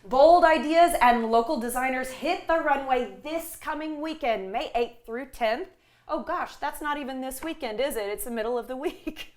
Bold ideas and local designers hit the runway this coming weekend, May 8th through 10th. Oh gosh, that's not even this weekend, is it? It's the middle of the week.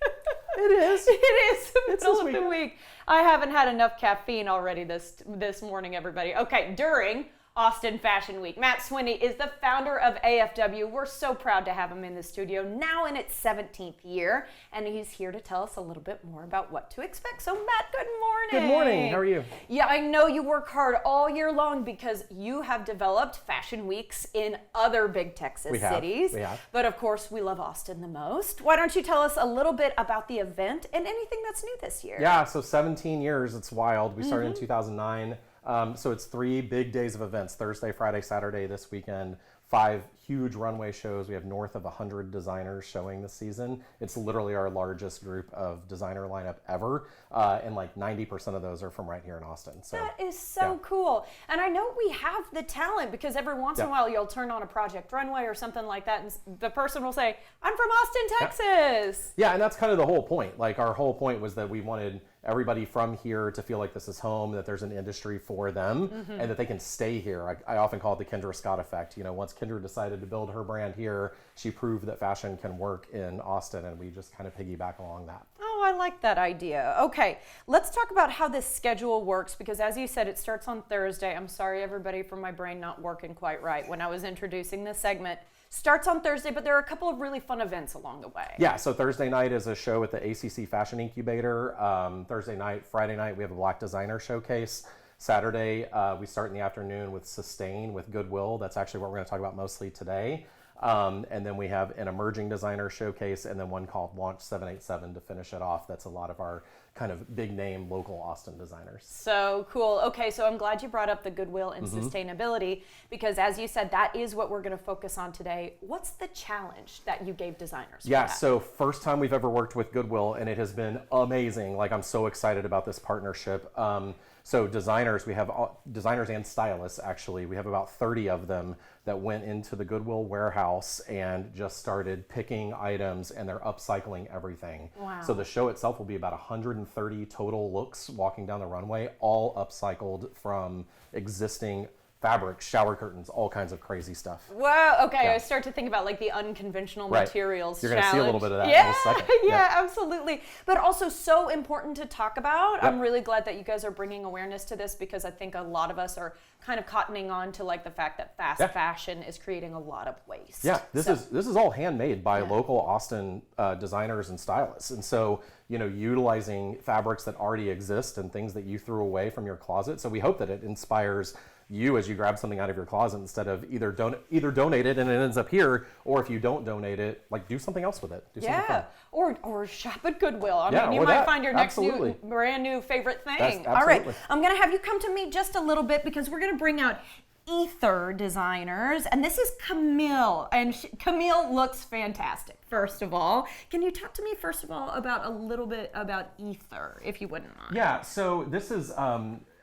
It is. It is the It's middle this of the week. I haven't had enough caffeine already this morning, everybody. Okay, during Austin Fashion Week. Matt Swinney is the founder of AFW. We're so proud to have him in the studio, now in its 17th year, and he's here to tell us a little bit more about what to expect. So Matt, good morning. Good morning. How are you? Yeah, I know you work hard all year long because you have developed fashion weeks in other big Texas cities. We have. But of course, we love Austin the most. Why don't you tell us a little bit about the event and anything that's new this year? Yeah, so 17 years, it's wild. We started in 2009. So it's 3 big days of events, Thursday, Friday, Saturday this weekend, 5 huge runway shows. We have north of 100 designers showing this season. It's literally our largest group of designer lineup ever. And like 90% of those are from right here in Austin. So that is so cool. And I know we have the talent because every once in a while you'll turn on a Project Runway or something like that and the person will say, I'm from Austin, Texas. Yeah, and that's kind of the whole point. Like our whole point was that we wanted everybody from here to feel like this is home, that there's an industry for them, and that they can stay here. I often call it the Kendra Scott effect. You know, once Kendra decided to build her brand here, she proved that fashion can work in Austin, and we just kind of piggyback along that. Oh, I like that idea. Okay, let's talk about how this schedule works because as you said, it starts on Thursday. I'm sorry, everybody, for my brain not working quite right when I was introducing this segment. Starts on Thursday, but there are a couple of really fun events along the way. Yeah, so Thursday night is a show at the ACC Fashion Incubator. Thursday night, Friday night, we have a Black Designer Showcase. Saturday, we start in the afternoon with Sustain with Goodwill. That's actually what we're going to talk about mostly today. And then we have an Emerging Designer Showcase and then one called Launch 787 to finish it off. That's a lot of our kind of big name local Austin designers. So cool. Okay, so I'm glad you brought up the goodwill and sustainability because as you said, that is what we're going to focus on today. What's the challenge that you gave designers? Yeah, so first time we've ever worked with Goodwill and it has been amazing. Like I'm so excited about this partnership. So designers, we have designers and stylists actually. We have about 30 of them that went into the Goodwill warehouse and just started picking items and they're upcycling everything. Wow. So the show itself will be about 130 total looks walking down the runway, all upcycled from existing fabrics, shower curtains, all kinds of crazy stuff. Wow, okay, I start to think about like the unconventional materials You're going to see a little bit of that in a second. Yeah, absolutely. But also so important to talk about. I'm really glad that you guys are bringing awareness to this because I think a lot of us are kind of cottoning on to like the fact that fast fashion is creating a lot of waste. Yeah, this is all handmade by local Austin designers and stylists. And so, you know, utilizing fabrics that already exist and things that you threw away from your closet. So we hope that it inspires you as you grab something out of your closet instead of either donate it and it ends up here, or if you don't donate it, like do something else with it. Do something fun. Or shop at Goodwill. I mean, you might find your next brand new favorite thing. All right, I'm gonna have you come to me just a little bit because we're gonna bring out Ether designers, and this is Camille, and Camille looks fantastic. First of all, can you talk to me first of all about a little bit about Ether, if you wouldn't mind? Yeah, so this is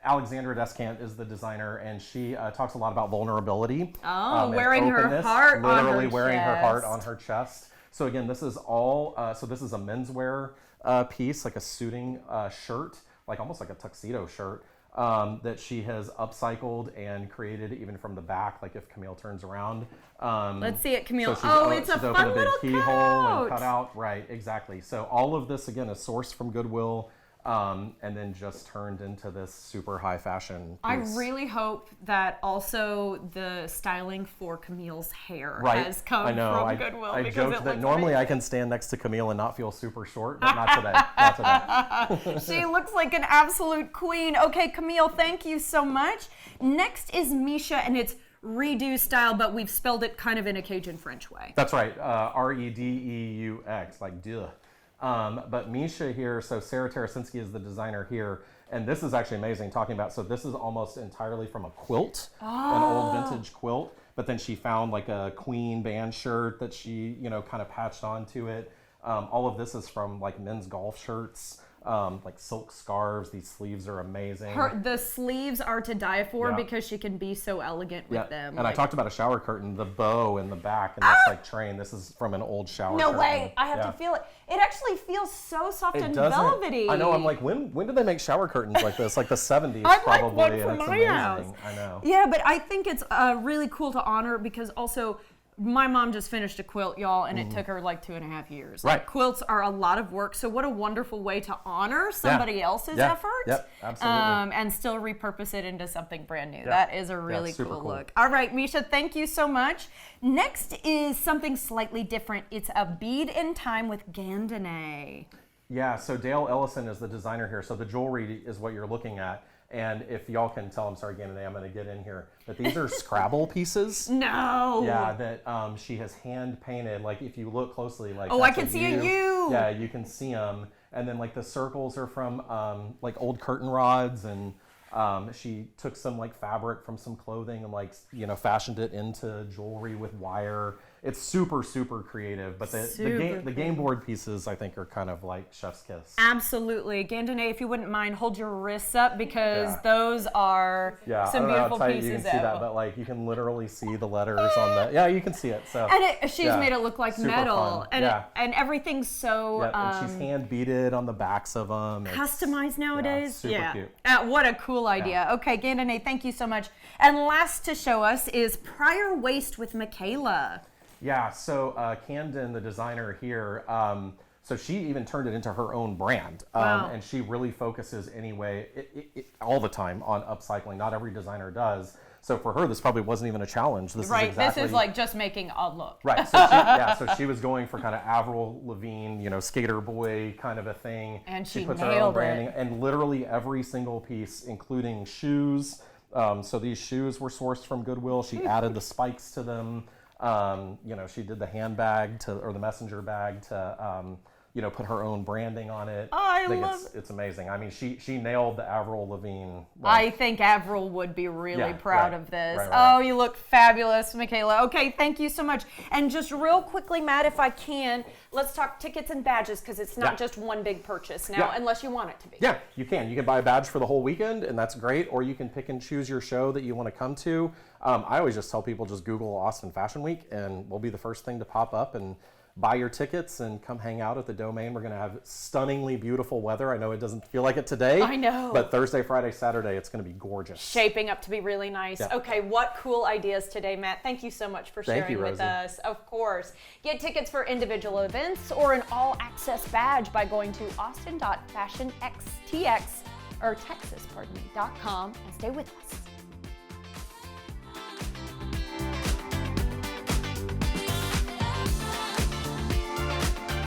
Alexandra Descant is the designer, and she talks a lot about vulnerability. Wearing her heart on her chest. Literally wearing her heart on her chest. So again, this is all, so this is a menswear piece, like a suiting shirt, like almost like a tuxedo shirt. That she has upcycled and created even from the back, like if Camille turns around. Let's see it, Camille. So it's a fun opened a big little keyhole and cut out. Right, exactly. So all of this, again, is sourced from Goodwill. And then just turned into this super high fashion piece. I really hope that also the styling for Camille's hair has come from Goodwill. I joked that normally I can stand next to Camille and not feel super short, but not today. Not today. She looks like an absolute queen. Okay, Camille, thank you so much. Next is Misha, and it's redo style, but we've spelled it kind of in a Cajun French way. That's right, Redeux, like duh. But Misha here, so Sarah Tarasinski is the designer here, and this is actually amazing talking about, so this is almost entirely from a quilt, an old vintage quilt, but then she found like a Queen band shirt that she, you know, kind of patched onto it. All of this is from like men's golf shirts. like silk scarves. These sleeves are amazing. The sleeves are to die for because she can be so elegant with them. And I talked about a shower curtain, the bow in the back, and this like train. This is from an old shower curtain. No way! I have to feel it. It actually feels so soft and velvety. I know. I'm like, when did they make shower curtains like this? Like the 70s, I'd probably. Like one for my house. I know. Yeah, but I think it's really cool to honor because also. My mom just finished a quilt, y'all, and it took her like 2.5 years. Right. Like, quilts are a lot of work, so what a wonderful way to honor somebody else's effort. Yep, absolutely. And still repurpose it into something brand new. That is a really cool look. All right, Misha, thank you so much. Next is something slightly different. It's a bead in time with Gandonnet. Yeah, so Dale Ellison is the designer here. So the jewelry is what you're looking at. And if y'all can tell, I'm sorry, Gandonnet, I'm going to get in here, but these are Scrabble pieces. No. Yeah, that she has hand painted. Like if you look closely, like I can see a U. Yeah, you can see them. And then like the circles are from like old curtain rods, and she took some like fabric from some clothing and like fashioned it into jewelry with wire. It's super, super creative, but the game board pieces I think are kind of like chef's kiss. Absolutely. Gandonnet, if you wouldn't mind, hold your wrists up because those are some beautiful pieces. You can see that, but like you can literally see the letters on the. Yeah, you can see it. So and she's made it look like metal, and everything's so. And she's hand beaded on the backs of them. Customized nowadays. Super cute. What a cool idea. Okay, Gandonnet, thank you so much. And last to show us is Prior Waist with Michaela. Yeah, so Camden, the designer here, so she even turned it into her own brand. And she really focuses anyway, all the time on upcycling. Not every designer does. So for her, this probably wasn't even a challenge. This is like just making a look. Right, so she was going for kind of Avril Lavigne, skater boy kind of a thing. And she puts nailed her own branding. it. And literally every single piece, including shoes. So these shoes were sourced from Goodwill. She added the spikes to them. She did the handbag or the messenger bag to, put her own branding on it. I think it's amazing. I mean, she nailed the Avril Lavigne. I think Avril would be really proud of this. Right. Oh, you look fabulous, Michaela. Okay, thank you so much. And just real quickly, Matt, if I can, let's talk tickets and badges because it's not just one big purchase now, unless you want it to be. Yeah, you can. You can buy a badge for the whole weekend, and that's great. Or you can pick and choose your show that you want to come to. I always just tell people just Google Austin Fashion Week, and we'll be the first thing to pop up and buy your tickets and come hang out at the Domain. We're going to have stunningly beautiful weather. I know it doesn't feel like it today. I know. But Thursday, Friday, Saturday, it's going to be gorgeous. Shaping up to be really nice. Yeah. Okay, what cool ideas today, Matt. Thank you so much for sharing with us. Of course. Get tickets for individual events or an all-access badge by going to austin.fashionxtx or Texas.com and stay with us.